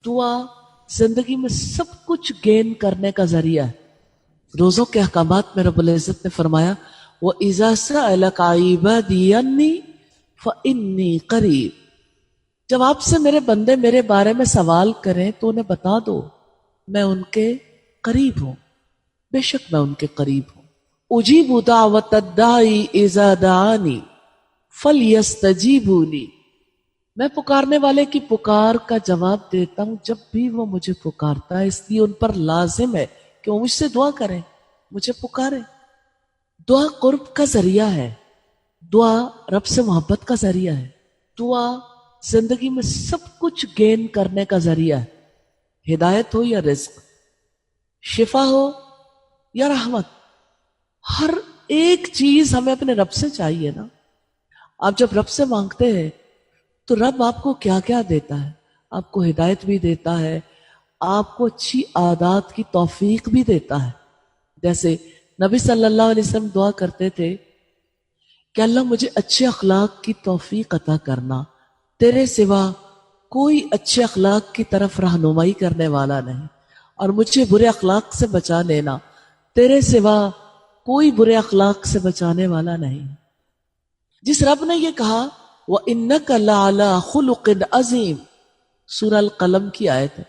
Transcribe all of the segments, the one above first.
दुआ जिंदगी में सब कुछ गेन करने का जरिया है। रोजों के अहकामात में रब्बुल इज्जत ने फरमाया वो इज़ा सअलक इबादी अन्नी फइन्नी करीब, जब आपसे मेरे बंदे मेरे बारे में सवाल करें तो उन्हें बता दो मैं उनके करीब हूं, बेशक मैं उनके करीब हूं। उजीबु दावत दाई इज़ा दानी फलयस्तजीबूली, मैं पुकारने वाले की पुकार का जवाब देता हूं जब भी वो मुझे पुकारता है, इसलिए उन पर लाजिम है कि वो मुझसे दुआ करें, मुझे पुकारें। दुआ कुर्ब का जरिया है, दुआ रब से मोहब्बत का जरिया है, दुआ जिंदगी में सब कुछ गेन करने का जरिया है। हिदायत हो या रिज्क, शिफा हो या रहमत, हर एक चीज हमें अपने रब से चाहिए ना। आप जब रब से मांगते हैं तो रब आपको क्या क्या देता है, आपको हिदायत भी देता है, आपको अच्छी आदत की तौफीक भी देता है। जैसे नबी सल्लल्लाहु अलैहि वसल्लम दुआ करते थे कि अल्लाह मुझे अच्छे अखलाक की तौफीक अता करना, तेरे सिवा कोई अच्छे अखलाक की तरफ रहनुमाई करने वाला नहीं, और मुझे बुरे अखलाक से बचा लेना, तेरे सिवा कोई बुरे अखलाक से बचाने वाला नहीं। जिस रब ने ये कहा व इन्नका लअला खुलुकिन अजीम, सूरह अल कलम की आयत है।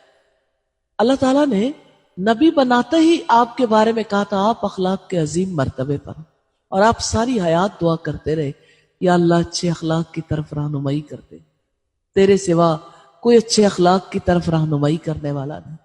अल्लाह ताला ने नबी बनाते ही आपके बारे में कहा था आप अखलाक के अजीम मर्तबे पर, और आप सारी हयात दुआ करते रहे या अल्लाह अच्छे अखलाक की तरफ रहनुमाई करते, तेरे सिवा कोई अच्छे अखलाक की तरफ रहनुमाई करने वाला नहीं।